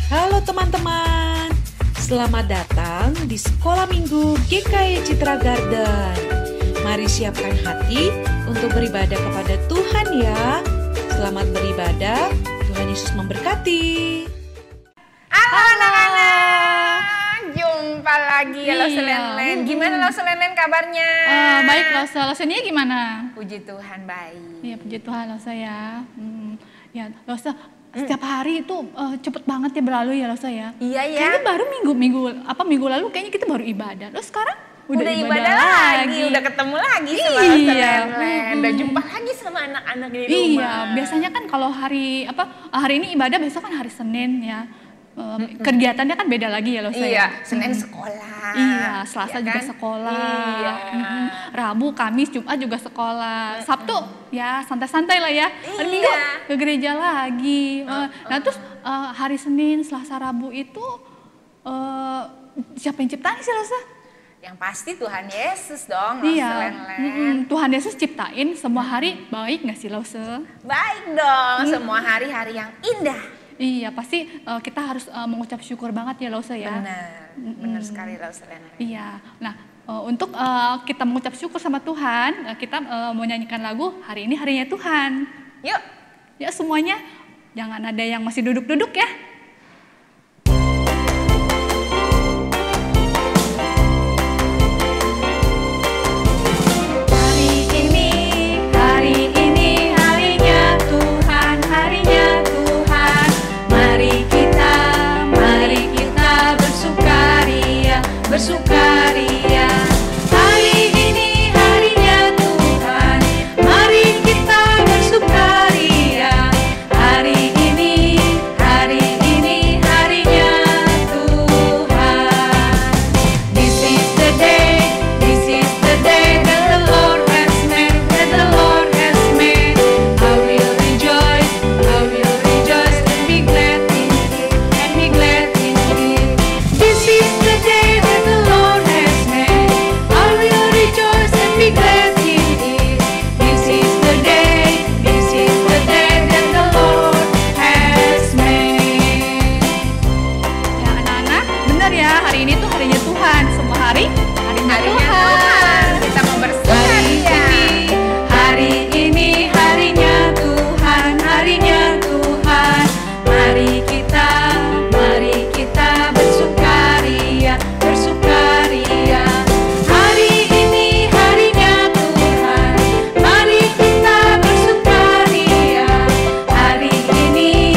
Halo teman-teman, selamat datang di Sekolah Minggu GKI Citra Garden. Mari siapkan hati untuk beribadah kepada Tuhan ya. Selamat beribadah, Tuhan Yesus memberkati. Halo anak-anak, jumpa lagi ya Lose Len-Len. Gimana Lose Len-Len kabarnya? Baik Lose, Losenya gimana? Puji Tuhan baik. Iya puji Tuhan Lose ya. Ya Lose, setiap hari itu cepet banget ya berlalu ya Lose ya. Iya ya. Kayaknya baru minggu lalu kayaknya kita baru ibadah. Terus sekarang udah ibadah lagi, udah ketemu lagi sama Lose Len-Len. Udah jumpa lagi sama anak-anak di rumah. Iya, biasanya kan kalau hari ini ibadah, besok kan hari Senin ya. Kegiatannya kan beda lagi ya Lose. Iya, Senin sekolah. Iya, Selasa ya juga kan? sekolah. Iya. Rabu, Kamis, Jumat juga sekolah. Sabtu ya santai-santai lah ya. Hari Minggu ke gereja lagi. Nah terus hari Senin, Selasa, Rabu itu siapa yang ciptain sih Lose? Yang pasti Tuhan Yesus dong, Iya. Lose Len-Len. Tuhan Yesus ciptain semua hari baik nggak sih Lose? Baik dong, semua hari-hari yang indah. Iya, pasti kita harus mengucap syukur banget ya Lose ya. Benar sekali Lose Len-Len. Iya, nah untuk kita mengucap syukur sama Tuhan, kita mau nyanyikan lagu Hari Ini Harinya Tuhan. Yuk. Ya semuanya, jangan ada yang masih duduk-duduk ya. Bersukaria, hari ini harinya Tuhan, mari kita bersukaria. Hari ini harinya Tuhan. This is the day that the Lord has made, I will rejoice and be glad in it, This is the day that the Lord has made. I will rejoice and be glad in it. This is the day that the Lord has made. Ya anak-anak, benar ya, hari ini tuh harinya Tuhan. Semua harinya Tuhan. Kita mau bersukaria. Hari ini harinya Tuhan, Mari kita bersukaria. Hari ini harinya Tuhan, mari kita bersukaria. Hari ini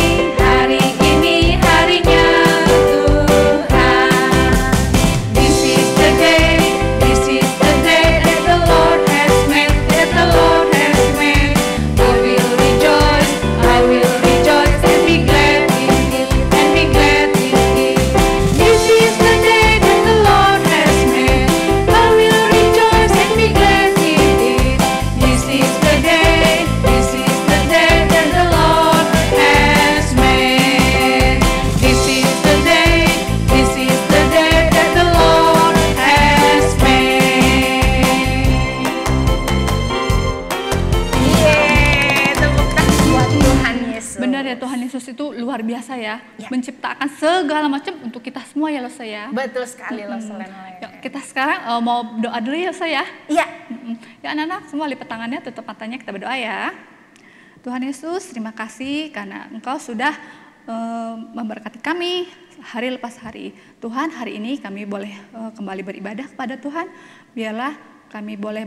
harinya Tuhan. This is the day that the Lord has made, I will rejoice and be glad in it, This is the day that the Lord has made. I will rejoice and be glad in it. This is the day that the Lord has made. This is the day that the Lord has made. Tepuk tangan buat Tuhan Yesus. benar ya, Tuhan Yesus itu luar biasa ya. Ya. Menciptakan segala macam untuk kita semua ya Lose ya. Betul sekali Lose Len-Len. Yuk, kita sekarang mau doa dulu ya Lose ya. Iya. Ya anak-anak semua lipat tangannya, tutup matanya, kita berdoa ya. Tuhan Yesus, terima kasih karena Engkau sudah memberkati kami hari lepas hari. Tuhan, hari ini kami boleh kembali beribadah kepada Tuhan. Biarlah kami boleh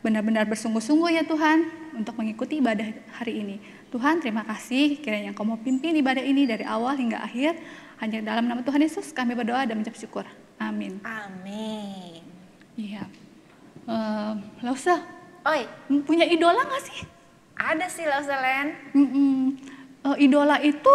benar-benar bersungguh-sungguh ya Tuhan untuk mengikuti ibadah hari ini. Tuhan, terima kasih kiranya Engkau mau pimpin ibadah ini dari awal hingga akhir. Hanya dalam nama Tuhan Yesus kami berdoa dan mengucap syukur. Amin. Amin. Iya. Lose, Oi, punya idola nggak sih? ada sih Lose Len. Idola itu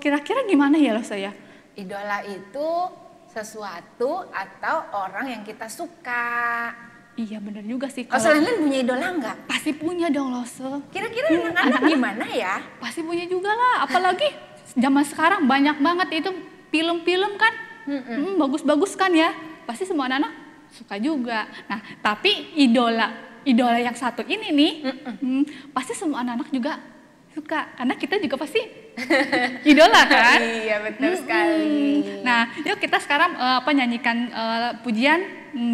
kira-kira gimana ya Lose ya? Idola itu sesuatu atau orang yang kita suka. Iya benar juga sih. Lose Len punya idola nggak? Pasti punya dong Lose. Kira-kira anak-anak gimana ya? Pasti punya juga lah. Apalagi zaman sekarang banyak banget itu film-film kan. Bagus-bagus kan ya. Pasti semua anak-anak suka juga. Nah tapi idola yang satu ini nih, pasti semua anak-anak juga Suka, karena kita juga pasti idola kan? Iya, betul sekali. Nah, yuk kita sekarang nyanyikan pujian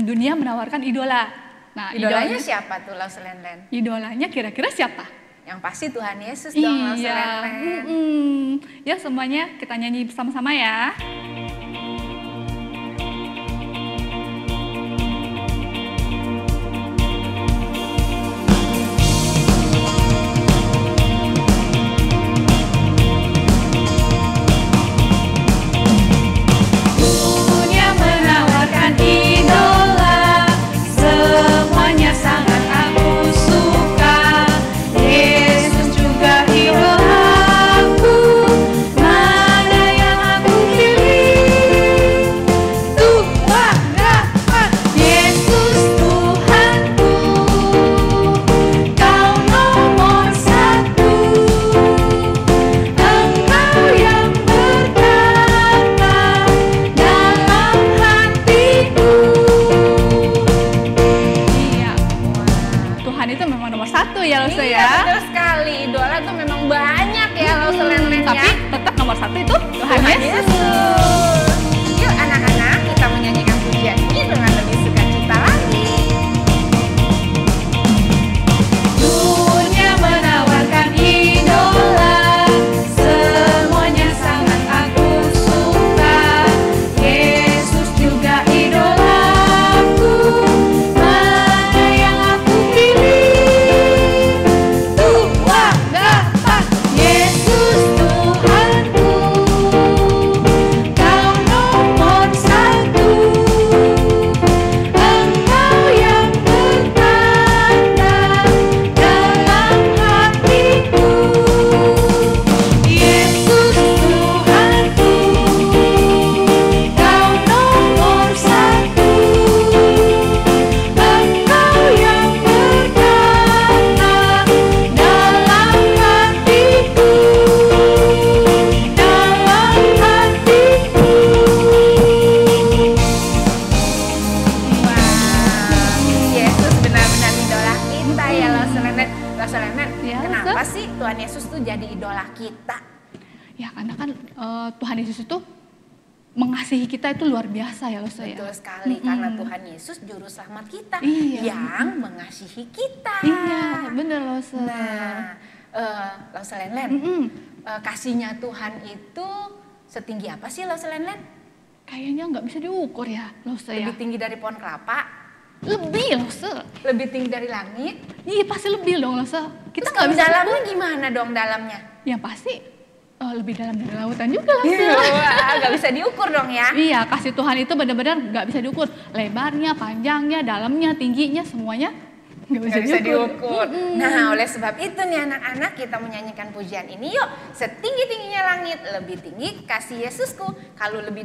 dunia menawarkan idola. Nah, Idolanya siapa tuh Lau Selenden? idolanya kira-kira siapa? Yang pasti Tuhan Yesus dong Lau Iya. Selenden. Ya semuanya kita nyanyi bersama-sama ya. Dunia menawarkan idola, semuanya sangat aku suka. Yesus juga idolaku, mana yang aku pilih? Tuhan dapat, Yesus Tuhanku, Kau nomor satu. Engkau yang berkata dalam hatiku. Iya. Tuhan itu memang nomor satu ya Lose Iya, ya. betul sekali. Idola tuh memang banyak ya Lau Selenden Tapi ya. tetap nomor satu itu Tuhan Tuhan Yesus. Yesus. Yuk anak-anak, kita menyanyikan pujian ini dengan lebih sukacita lagi. Dunia menawarkan idola, semuanya sangat aku suka. Yesus juga idolaku, mana yang aku pilih? Tuhan dapat, Yesus Tuhanku, Kau nomor satu. Engkau yang bertanda dalam hatiku. Yesus Tuhanku, Kau nomor satu. Engkau yang bertanda dalam hatiku. Wah, Yesus benar-benar idola kita ya Lau Selenden. Lau Selenden, Ya, kenapa sih Tuhan Yesus tuh jadi idola kita? Ya karena kan Tuhan Yesus itu mengasihi kita itu luar biasa ya Lose ya. Betul sekali, karena Tuhan Yesus juru selamat kita Iya. yang mengasihi kita. Iya, bener Lose. Nah, Lau Selenden, kasihnya Tuhan itu setinggi apa sih Lau Selenden? Kayaknya nggak bisa diukur ya Lose ya. Lebih tinggi dari pohon kelapa? Lebih Lose. Lebih tinggi dari langit? Iya pasti lebih dong Lose. Kita Terus nggak bisa dalamnya ukur. gimana dong dalamnya? Yang pasti lebih dalam dari lautan juga Lose. Wah, nggak bisa diukur dong ya? Iya, kasih Tuhan itu benar-benar nggak bisa diukur. Lebarnya, panjangnya, dalamnya, tingginya, semuanya nggak bisa, Nggak bisa diukur. Nah, oleh sebab itu nih anak-anak, kita menyanyikan pujian ini yuk. Setinggi-tingginya langit, lebih tinggi kasih Yesusku. Kalau lebih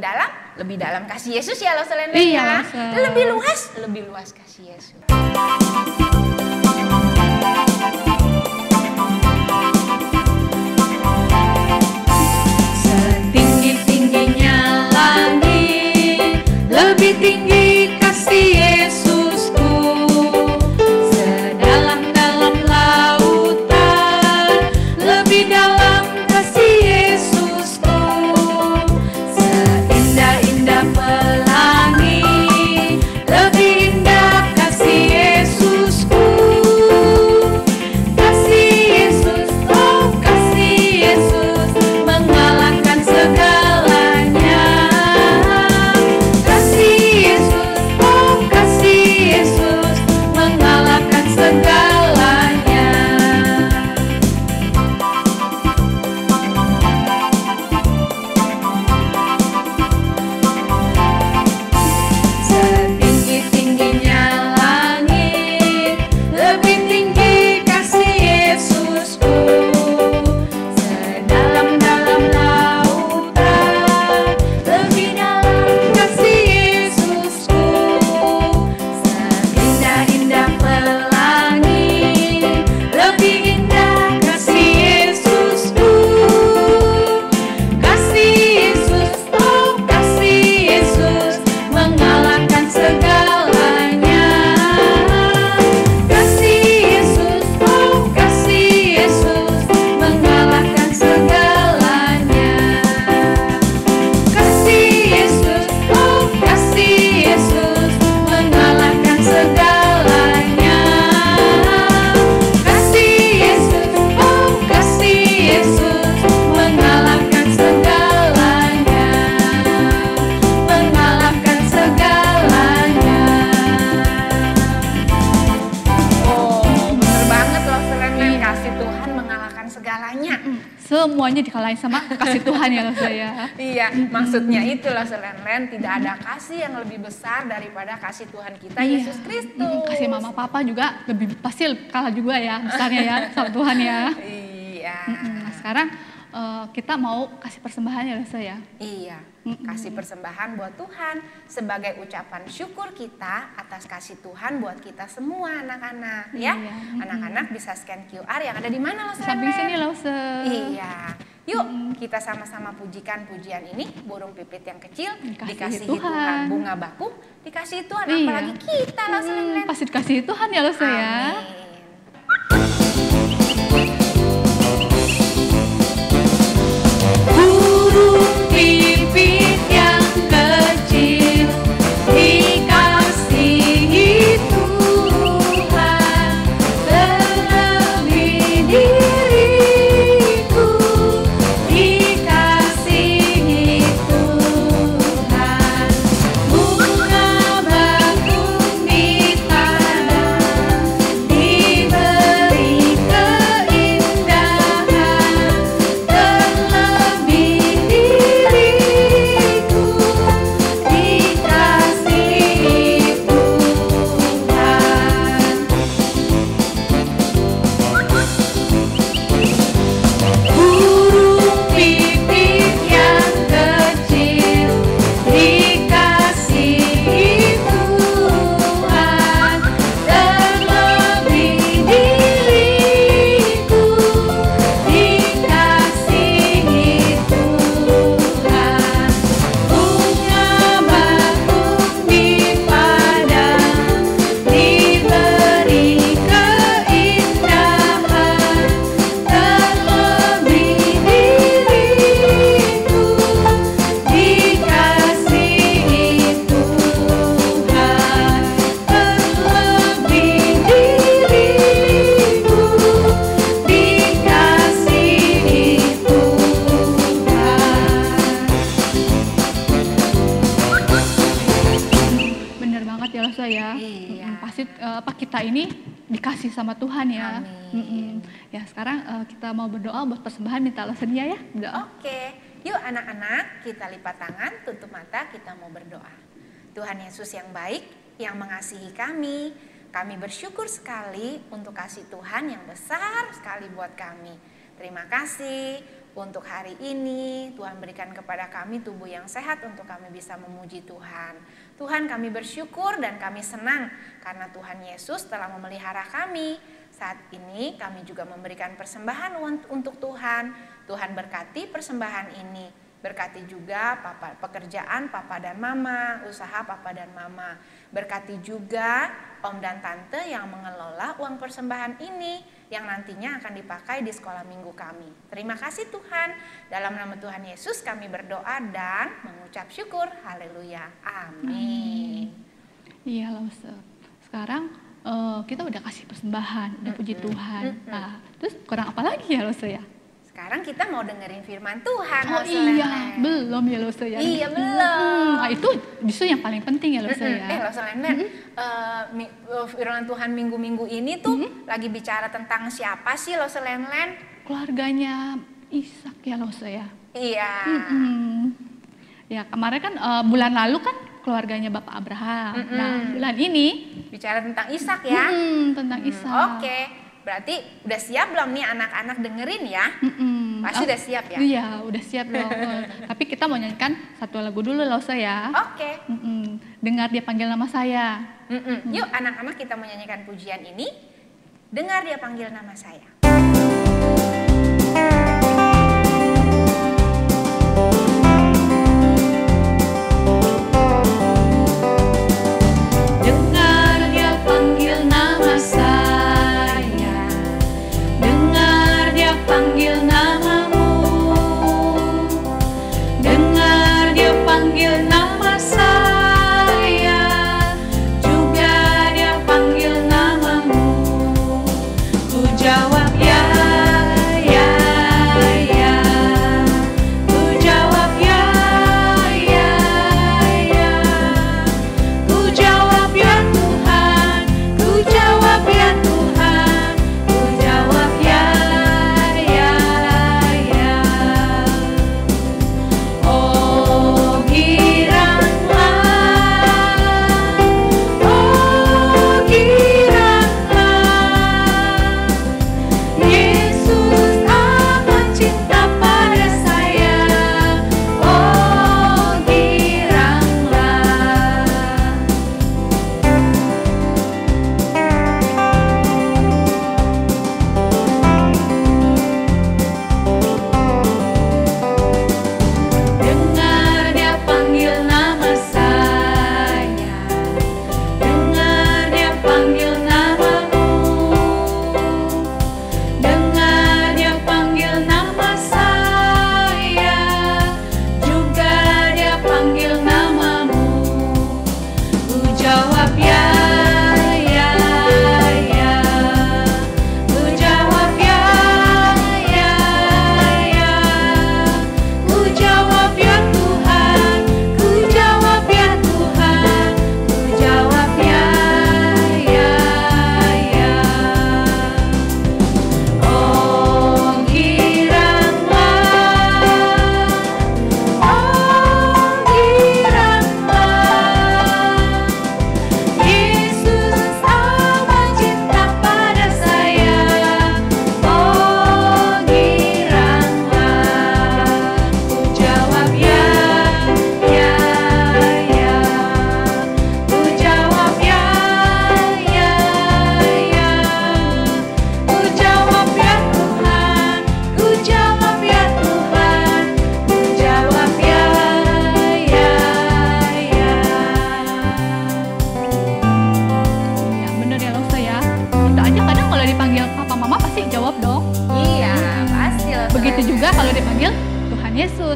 dalam kasih Yesus ya Lau Selenden Iya, ya. Lause. Lebih luas kasih Yesus. Setinggi-tingginya langit, lebih tinggi kasih Yesusku. Sedalam-dalam lautan, lebih dalam kasih Yesusku. Seindah-indah pelangi, lebih indah kasih Yesusku. kalahin sama kasih Tuhan ya loh saya. Iya, maksudnya itulah Len, tidak ada kasih yang lebih besar daripada kasih Tuhan kita Yesus Kristus. Kasih mama papa juga lebih pasti kalah juga ya besarnya ya sama Tuhan ya. Iya. Nah, sekarang kita mau kasih persembahan ya loh saya. Iya, kasih persembahan buat Tuhan sebagai ucapan syukur kita atas kasih Tuhan buat kita semua anak-anak ya. Anak-anak bisa scan QR yang ada di mana loh? Samping sini loh. Iya. Yuk kita sama-sama pujikan pujian ini, burung pipit yang kecil dikasihi Tuhan, bunga bakung dikasihi Tuhan, apalagi kita loh Len. Pasti dikasihi Tuhan ya loh saya. Amin. Burung pipit yang kecil dikasihi Tuhan, terlebih diriku dikasihi Tuhan. Bunga bakung ditanam, diberi keindahan, terlebih diriku dikasihi Tuhan. Burung pipit yang kecil dikasihi Tuhan, terlebih diriku dikasihi Tuhan. Bunga bakung di padang, diberi keindahan, terlebih diriku dikasihi Tuhan, terlebih diriku dikasihi Tuhan. Bener banget ya loh saya. Iya. Pasti kita ini dikasih sama Tuhan ya. Amin. Ya sekarang kita mau berdoa buat persembahan, minta Allah sedia ya. Berdoa. Oke, yuk anak-anak kita lipat tangan, tutup mata, kita mau berdoa. Tuhan Yesus yang baik, yang mengasihi kami bersyukur sekali untuk kasih Tuhan yang besar sekali buat kami. Terima kasih untuk hari ini, Tuhan berikan kepada kami tubuh yang sehat untuk kami bisa memuji Tuhan. Tuhan, kami bersyukur dan kami senang karena Tuhan Yesus telah memelihara kami. Saat ini kami juga memberikan persembahan untuk Tuhan. Tuhan berkati persembahan ini. Berkati juga pekerjaan papa dan mama, usaha papa dan mama. Berkati juga om dan tante yang mengelola uang persembahan ini yang nantinya akan dipakai di sekolah minggu kami. Terima kasih Tuhan. Dalam nama Tuhan Yesus kami berdoa dan mengucap syukur. Haleluya. Amin. Iya loh. Sekarang kita udah kasih persembahan, udah puji Tuhan. Nah, terus kurang apa lagi ya loh saya? Sekarang kita mau dengerin firman Tuhan. Oh iya, belum ya loh saya. Iya belum. Itu justru yang paling penting ya loh saya. Loh firman Tuhan minggu-minggu ini tuh lagi bicara tentang siapa sih loh Len? Keluarganya Ishak ya loh saya. Iya. Ya kemarin kan bulan lalu kan keluarganya Bapak Abraham. Nah bulan ini bicara tentang Ishak ya. Tentang Ishak. Oke. Berarti udah siap belum nih anak-anak dengerin ya? Pasti udah siap ya? Iya, udah siap loh. Tapi kita mau nyanyikan satu lagu dulu loh saya. Oke. Dengar dia panggil nama saya. Yuk anak-anak kita menyanyikan pujian ini. Dengar dia panggil nama saya. Dengar dia panggil nama saya. Panggil namamu, dengar dia panggil nama saya, juga dia panggil namamu. Ku jawab ya, ya,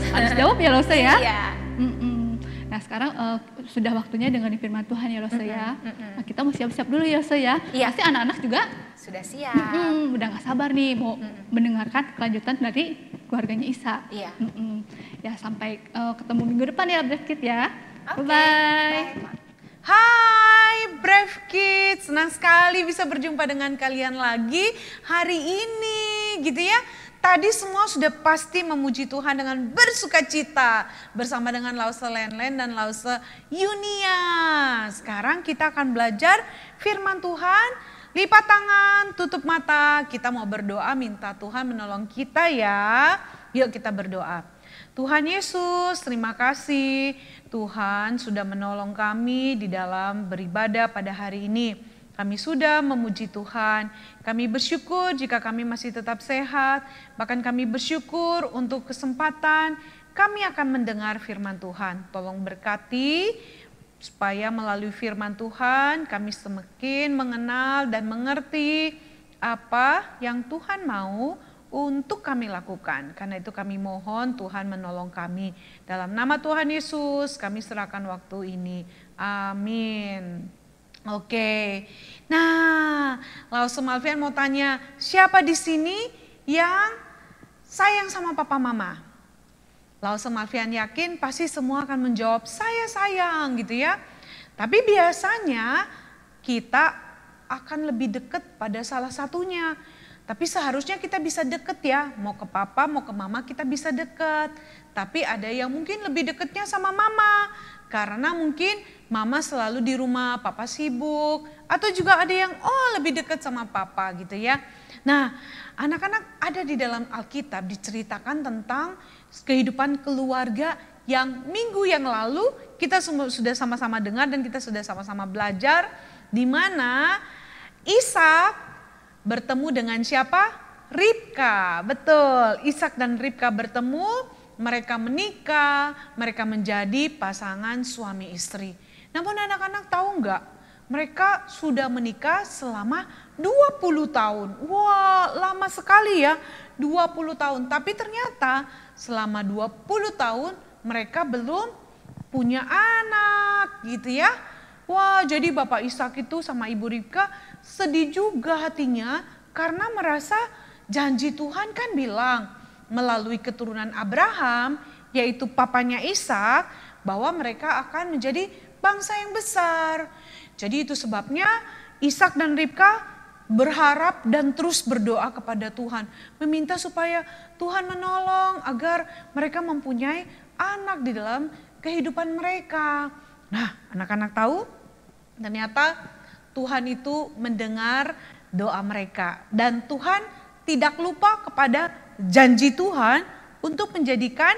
Harus jawab ya Lose ya. Iya. Nah sekarang sudah waktunya dengan firman Tuhan ya Lose ya. Nah, kita mau siap-siap dulu ya Lose ya. Iya. Pasti anak-anak juga Sudah siap. udah gak sabar nih mau mendengarkan kelanjutan dari keluarganya Isa. Iya. Ya sampai ketemu minggu depan ya Brave Kid ya. Oke, Bye-bye. bye. Hai Brave Kids, senang sekali bisa berjumpa dengan kalian lagi hari ini gitu ya. Tadi semua sudah pasti memuji Tuhan dengan bersuka cita bersama dengan Lause Lenlen dan Lause Yunia. Sekarang kita akan belajar firman Tuhan, lipat tangan, tutup mata. Kita mau berdoa minta Tuhan menolong kita ya. Yuk kita berdoa. Tuhan Yesus, terima kasih Tuhan sudah menolong kami di dalam beribadah pada hari ini. Kami sudah memuji Tuhan, kami bersyukur jika kami masih tetap sehat, bahkan kami bersyukur untuk kesempatan kami akan mendengar firman Tuhan. Tolong berkati supaya melalui firman Tuhan kami semakin mengenal dan mengerti apa yang Tuhan mau untuk kami lakukan. Karena itu kami mohon Tuhan menolong kami. Dalam nama Tuhan Yesus kami serahkan waktu ini. Amin. Oke, nah Lause Malvian mau tanya, siapa di sini yang sayang sama papa mama? Lause Malvian yakin pasti semua akan menjawab saya sayang gitu ya. Tapi biasanya kita akan lebih dekat pada salah satunya. Tapi seharusnya kita bisa deket ya, mau ke papa mau ke mama kita bisa deket. Tapi ada yang mungkin lebih deketnya sama mama. Karena mungkin mama selalu di rumah, papa sibuk. Atau juga ada yang lebih dekat sama papa gitu ya. Nah anak-anak ada di dalam Alkitab diceritakan tentang kehidupan keluarga yang minggu yang lalu kita sudah sama-sama dengar dan kita sudah sama-sama belajar. Di mana Ishak bertemu dengan siapa? Ribka, betul. Ishak dan Ribka bertemu, mereka menikah, mereka menjadi pasangan suami istri. Namun anak-anak tahu enggak? Mereka sudah menikah selama 20 tahun. Wah, lama sekali ya, 20 tahun. Tapi ternyata selama 20 tahun mereka belum punya anak gitu ya. Wah, jadi Bapak Ishak itu sama Ibu Ribka sedih juga hatinya karena merasa janji Tuhan kan bilang melalui keturunan Abraham yaitu papanya Ishak bahwa mereka akan menjadi bangsa yang besar. Jadi itu sebabnya Ishak dan Ribka berharap dan terus berdoa kepada Tuhan. Meminta supaya Tuhan menolong agar mereka mempunyai anak di dalam kehidupan mereka. Nah anak-anak tahu ternyata Tuhan itu mendengar doa mereka. Dan Tuhan tidak lupa kepada janji Tuhan untuk menjadikan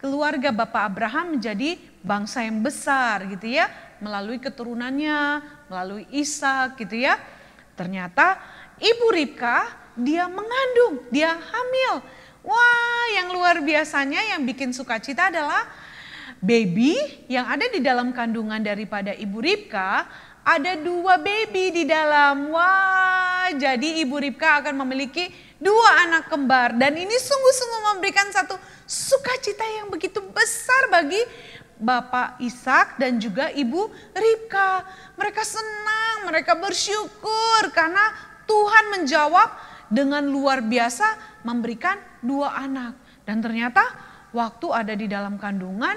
keluarga Bapak Abraham menjadi bangsa yang besar gitu ya. Melalui keturunannya, melalui Ishak gitu ya. Ternyata Ibu Ribka dia mengandung, dia hamil. Wah yang luar biasanya yang bikin sukacita adalah baby yang ada di dalam kandungan daripada Ibu Ribka. Ada 2 baby di dalam. Wah, jadi Ibu Ribka akan memiliki 2 anak kembar. Dan ini sungguh-sungguh memberikan satu sukacita yang begitu besar bagi Bapak Ishak dan juga Ibu Ribka. Mereka senang, mereka bersyukur karena Tuhan menjawab dengan luar biasa memberikan 2 anak. Dan ternyata waktu ada di dalam kandungan,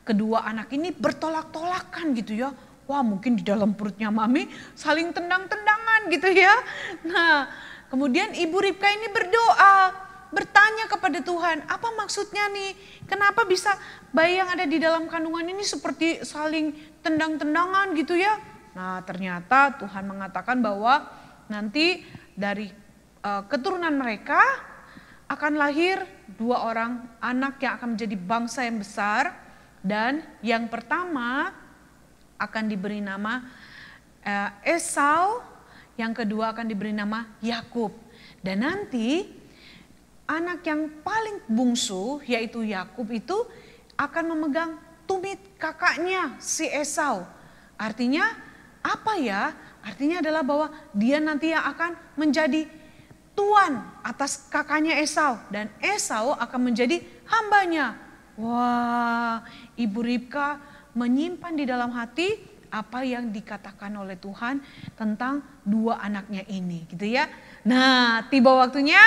kedua anak ini bertolak-tolakan gitu ya. Wah mungkin di dalam perutnya mami saling tendang-tendangan gitu ya. Nah kemudian Ibu Ribka ini berdoa, bertanya kepada Tuhan, apa maksudnya nih? Kenapa bisa bayi yang ada di dalam kandungan ini seperti saling tendang-tendangan gitu ya? Nah ternyata Tuhan mengatakan bahwa nanti dari keturunan mereka akan lahir 2 orang anak yang akan menjadi bangsa yang besar. Dan yang pertama akan diberi nama Esau, yang kedua akan diberi nama Yakub. Dan nanti anak yang paling bungsu yaitu Yakub itu akan memegang tumit kakaknya si Esau. Artinya apa ya? Artinya adalah bahwa dia nanti yang akan menjadi tuan atas kakaknya Esau dan Esau akan menjadi hambanya. Wah, Ibu Ribka menyimpan di dalam hati apa yang dikatakan oleh Tuhan tentang dua anaknya ini gitu ya. Nah, tiba waktunya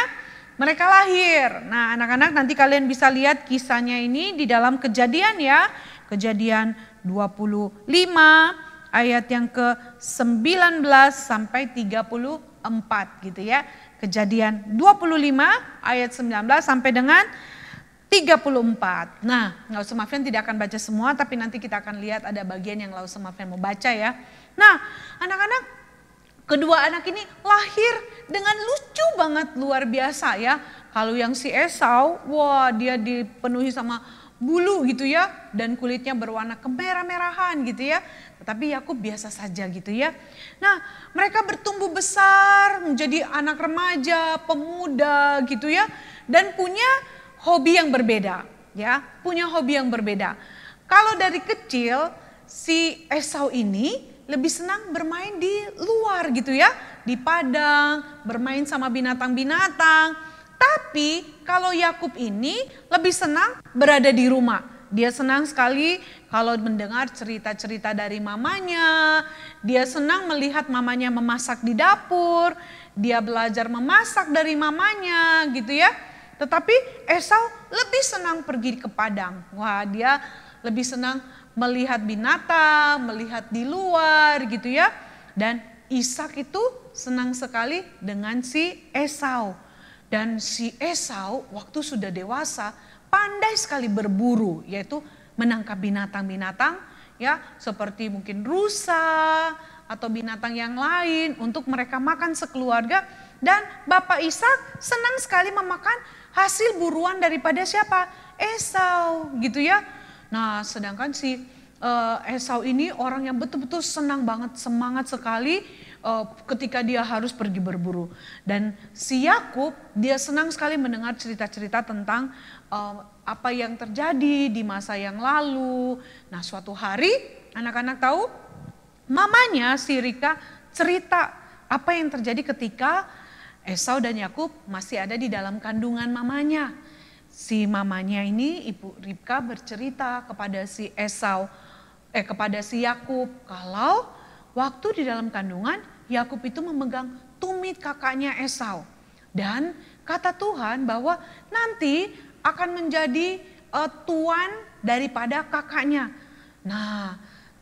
mereka lahir. Nah, anak-anak nanti kalian bisa lihat kisahnya ini di dalam Kejadian ya. Kejadian 25 ayat yang ke-19 sampai 34 gitu ya. Kejadian 25 ayat 19 sampai dengan 34. Nah, Nggak Usah Mafian tidak akan baca semua, tapi nanti kita akan lihat ada bagian yang Nggak Usah Mafian mau baca ya. Nah, anak-anak, kedua anak ini lahir dengan lucu banget, luar biasa ya. Kalau yang si Esau, wah dia dipenuhi sama bulu gitu ya, dan kulitnya berwarna kemerah-merahan gitu ya. Tetapi Yakub biasa saja gitu ya. Nah, mereka bertumbuh besar menjadi anak remaja, pemuda gitu ya, dan punya hobi yang berbeda ya, punya hobi yang berbeda. Kalau dari kecil si Esau ini lebih senang bermain di luar gitu ya, di padang, bermain sama binatang-binatang. Tapi kalau Yakub ini lebih senang berada di rumah. Dia senang sekali kalau mendengar cerita-cerita dari mamanya. Dia senang melihat mamanya memasak di dapur. Dia belajar memasak dari mamanya gitu ya. Tetapi Esau lebih senang pergi ke padang. Wah, dia lebih senang melihat binatang, melihat di luar gitu ya. Dan Ishak itu senang sekali dengan si Esau. Dan si Esau waktu sudah dewasa pandai sekali berburu, yaitu menangkap binatang-binatang ya, seperti mungkin rusa atau binatang yang lain untuk mereka makan sekeluarga. Dan Bapak Ishak senang sekali memakan hasil buruan daripada siapa? Esau gitu ya. Nah, sedangkan si Esau ini orang yang betul-betul senang banget, semangat sekali ketika dia harus pergi berburu. Dan si Yakub dia senang sekali mendengar cerita-cerita tentang apa yang terjadi di masa yang lalu. Nah, suatu hari anak-anak tahu mamanya si Ribka cerita apa yang terjadi ketika Esau dan Yakub masih ada di dalam kandungan mamanya. Si mamanya ini, Ibu Ribka bercerita kepada si kepada si Yakub kalau waktu di dalam kandungan Yakub itu memegang tumit kakaknya Esau. Dan kata Tuhan bahwa nanti akan menjadi tuan daripada kakaknya. Nah,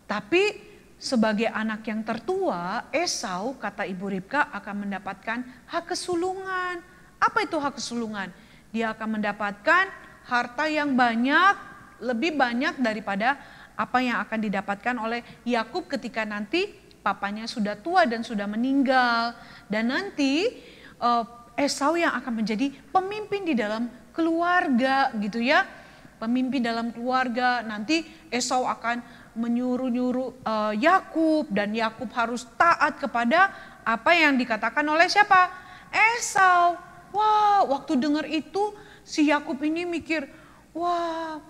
tapi sebagai anak yang tertua, Esau, kata Ibu Ribka, akan mendapatkan hak kesulungan. Apa itu hak kesulungan? Dia akan mendapatkan harta yang banyak, lebih banyak daripada apa yang akan didapatkan oleh Yakub ketika nanti papanya sudah tua dan sudah meninggal. Dan nanti Esau yang akan menjadi pemimpin di dalam keluarga gitu ya. Pemimpin dalam keluarga, nanti Esau akan menyuruh-nyuruh Yakub, dan Yakub harus taat kepada apa yang dikatakan oleh siapa? Esau. Wah, waktu dengar itu si Yakub ini mikir, wah,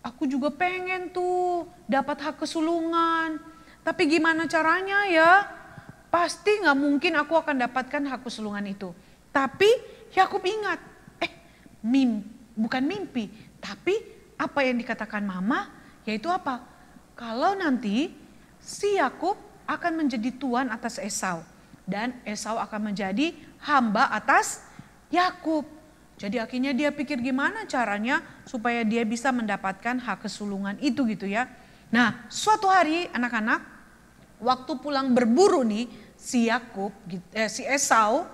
aku juga pengen tuh dapat hak kesulungan. Tapi gimana caranya ya? Pasti nggak mungkin aku akan dapatkan hak kesulungan itu. Tapi Yakub ingat, bukan mimpi, tapi apa yang dikatakan mama, yaitu apa? Kalau nanti si Yakub akan menjadi tuan atas Esau dan Esau akan menjadi hamba atas Yakub. Jadi akhirnya dia pikir gimana caranya supaya dia bisa mendapatkan hak kesulungan itu gitu ya. Nah, suatu hari anak-anak waktu pulang berburu nih si Esau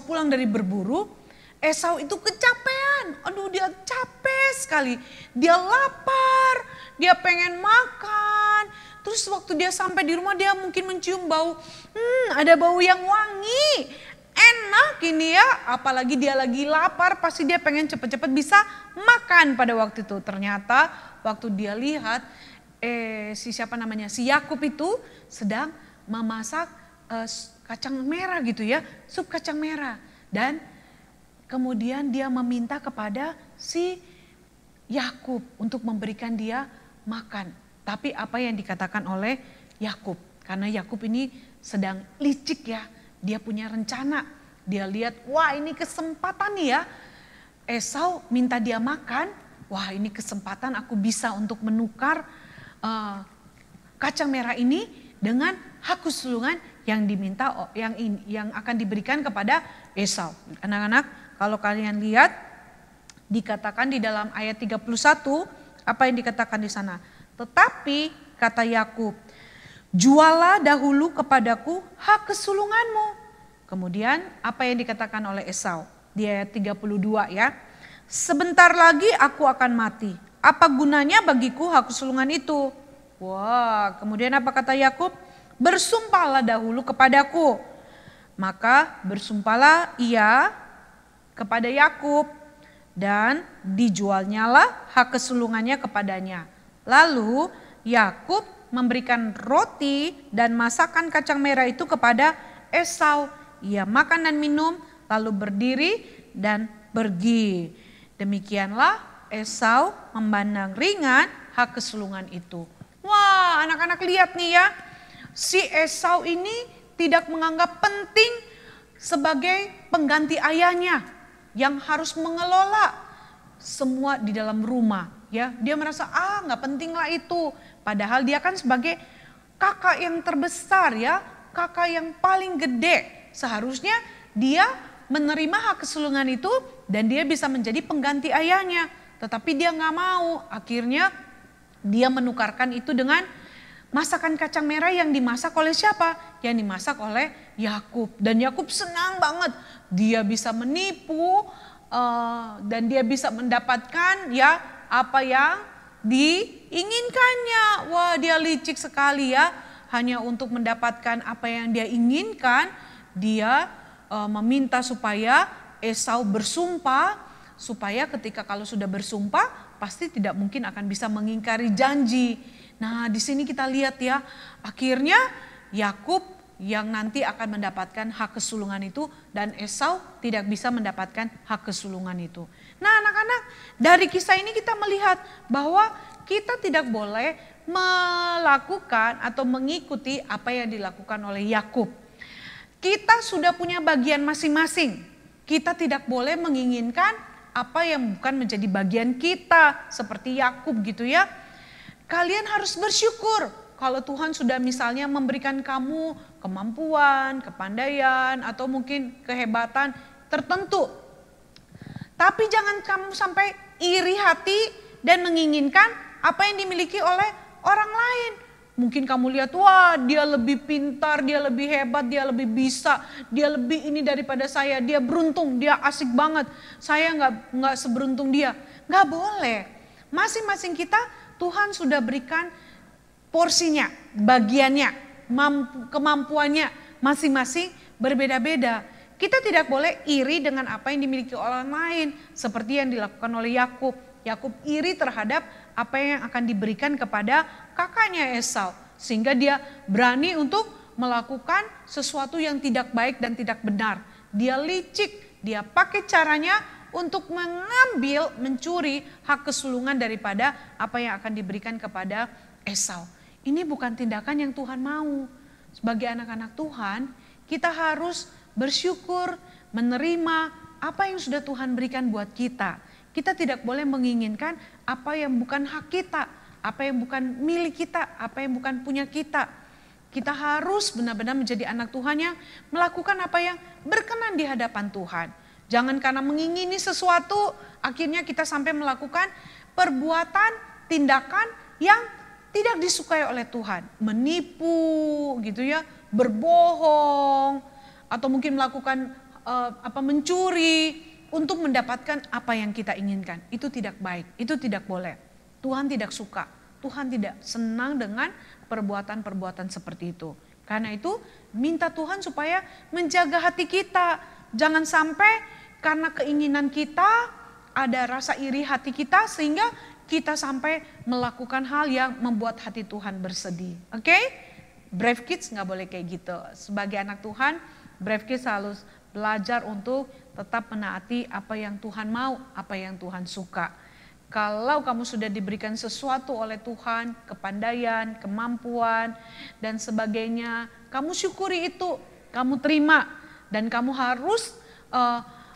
pulang dari berburu. Esau itu kecapean, aduh dia capek sekali, dia lapar, dia pengen makan. Terus waktu dia sampai di rumah dia mungkin mencium bau, ada bau yang wangi, enak ini ya. Apalagi dia lagi lapar, pasti dia pengen cepet-cepet bisa makan pada waktu itu. Ternyata waktu dia lihat si Yakub itu sedang memasak kacang merah gitu ya, sup kacang merah. Dan kemudian dia meminta kepada si Yakub untuk memberikan dia makan. Tapi apa yang dikatakan oleh Yakub? Karena Yakub ini sedang licik ya. Dia punya rencana. Dia lihat, wah ini kesempatan nih ya. Esau minta dia makan, wah ini kesempatan aku bisa untuk menukar kacang merah ini dengan hak kesulungan yang diminta, yang akan diberikan kepada Esau. Anak-anak, kalau kalian lihat dikatakan di dalam ayat 31, apa yang dikatakan di sana? Tetapi kata Yakub, jualah dahulu kepadaku hak kesulunganmu. Kemudian apa yang dikatakan oleh Esau di ayat 32 ya. Sebentar lagi aku akan mati. Apa gunanya bagiku hak kesulungan itu? Wah, kemudian apa kata Yakub? Bersumpahlah dahulu kepadaku. Maka bersumpahlah ia kepada Yakub dan dijualnyalah hak kesulungannya kepadanya. Lalu Yakub memberikan roti dan masakan kacang merah itu kepada Esau. Ia makan dan minum lalu berdiri dan pergi. Demikianlah Esau memandang ringan hak kesulungan itu. Wah, anak-anak lihat nih ya. Si Esau ini tidak menganggap penting sebagai pengganti ayahnya yang harus mengelola semua di dalam rumah. Ya, dia merasa nggak penting lah itu. Padahal dia kan sebagai kakak yang terbesar ya, kakak yang paling gede. Seharusnya dia menerima hak kesulungan itu dan dia bisa menjadi pengganti ayahnya. Tetapi dia nggak mau. Akhirnya dia menukarkan itu dengan masakan kacang merah yang dimasak oleh siapa? Yang dimasak oleh Yakub. Dan Yakub senang banget. Dia bisa menipu dan dia bisa mendapatkan ya apa yang diinginkannya. Wah, dia licik sekali ya. Hanya untuk mendapatkan apa yang dia inginkan, dia meminta supaya Esau bersumpah, supaya ketika kalau sudah bersumpah pasti tidak mungkin akan bisa mengingkari janji. Nah, di sini kita lihat ya, akhirnya Yakub yang nanti akan mendapatkan hak kesulungan itu dan Esau tidak bisa mendapatkan hak kesulungan itu. Nah, anak-anak, dari kisah ini kita melihat bahwa kita tidak boleh melakukan atau mengikuti apa yang dilakukan oleh Yakub. Kita sudah punya bagian masing-masing. Kita tidak boleh menginginkan apa yang bukan menjadi bagian kita, seperti Yakub gitu ya. Kalian harus bersyukur kalau Tuhan sudah misalnya memberikan kamu kemampuan, kepandaian, atau mungkin kehebatan tertentu. Tapi jangan kamu sampai iri hati dan menginginkan apa yang dimiliki oleh orang lain. Mungkin kamu lihat, wah dia lebih pintar, dia lebih hebat, dia lebih bisa, dia lebih ini daripada saya, dia beruntung, dia asik banget. Saya nggak seberuntung dia. Nggak boleh. Masing-masing kita Tuhan sudah berikan porsinya, bagiannya, kemampuannya masing-masing berbeda-beda. Kita tidak boleh iri dengan apa yang dimiliki orang lain seperti yang dilakukan oleh Yakub. Yakub iri terhadap apa yang akan diberikan kepada kakaknya Esau, sehingga dia berani untuk melakukan sesuatu yang tidak baik dan tidak benar. Dia licik, dia pakai caranya untuk mengambil, mencuri hak kesulungan daripada apa yang akan diberikan kepada Esau. Ini bukan tindakan yang Tuhan mau. Sebagai anak-anak Tuhan, kita harus bersyukur, menerima apa yang sudah Tuhan berikan buat kita. Kita tidak boleh menginginkan apa yang bukan hak kita, apa yang bukan milik kita, apa yang bukan punya kita. Kita harus benar-benar menjadi anak Tuhan yang melakukan apa yang berkenan di hadapan Tuhan. Jangan karena mengingini sesuatu, akhirnya kita sampai melakukan perbuatan, tindakan yang tidak disukai oleh Tuhan. Menipu gitu ya, berbohong, atau mungkin melakukan mencuri untuk mendapatkan apa yang kita inginkan. Itu tidak baik, itu tidak boleh. Tuhan tidak suka, Tuhan tidak senang dengan perbuatan-perbuatan seperti itu. Karena itu minta Tuhan supaya menjaga hati kita. Jangan sampai karena keinginan kita, ada rasa iri hati kita sehingga kita sampai melakukan hal yang membuat hati Tuhan bersedih. Oke? Brave Kids gak boleh kayak gitu. Sebagai anak Tuhan, Brave Kids harus belajar untuk tetap menaati apa yang Tuhan mau, apa yang Tuhan suka. Kalau kamu sudah diberikan sesuatu oleh Tuhan, kepandaian, kemampuan, dan sebagainya, kamu syukuri itu, kamu terima. Dan kamu harus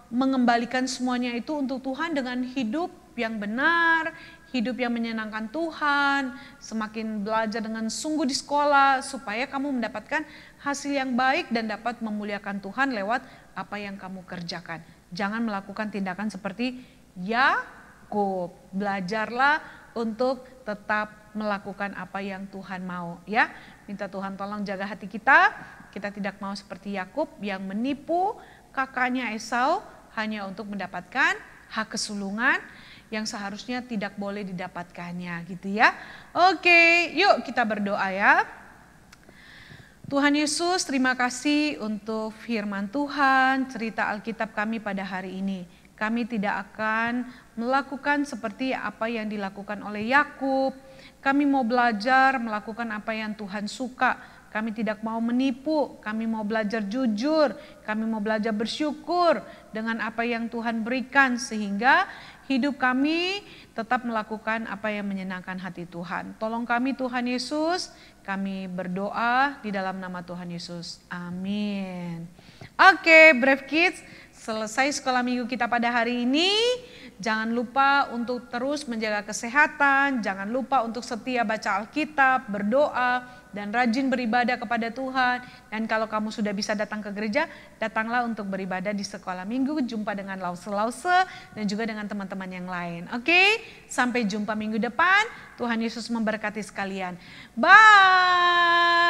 mengembalikan semuanya itu untuk Tuhan dengan hidup yang benar, hidup yang menyenangkan Tuhan, semakin belajar dengan sungguh di sekolah supaya kamu mendapatkan hasil yang baik dan dapat memuliakan Tuhan lewat apa yang kamu kerjakan. Jangan melakukan tindakan seperti Yakub. Belajarlah untuk tetap melakukan apa yang Tuhan mau, ya. Minta Tuhan tolong jaga hati kita. Kita tidak mau seperti Yakub yang menipu kakaknya Esau hanya untuk mendapatkan hak kesulungan yang seharusnya tidak boleh didapatkannya, gitu ya. Oke, yuk kita berdoa ya. Tuhan Yesus, terima kasih untuk firman Tuhan, cerita Alkitab kami pada hari ini. Kami tidak akan melakukan seperti apa yang dilakukan oleh Yakub. Kami mau belajar melakukan apa yang Tuhan suka. Kami tidak mau menipu, kami mau belajar jujur, kami mau belajar bersyukur dengan apa yang Tuhan berikan sehingga hidup kami tetap melakukan apa yang menyenangkan hati Tuhan. Tolong kami Tuhan Yesus, kami berdoa di dalam nama Tuhan Yesus. Amin. Oke, Brave Kids, selesai sekolah minggu kita pada hari ini. Jangan lupa untuk terus menjaga kesehatan, jangan lupa untuk setia baca Alkitab, berdoa, dan rajin beribadah kepada Tuhan. Dan kalau kamu sudah bisa datang ke gereja, datanglah untuk beribadah di sekolah minggu, jumpa dengan lause-lause dan juga dengan teman-teman yang lain. Oke, sampai jumpa minggu depan. Tuhan Yesus memberkati sekalian. Bye.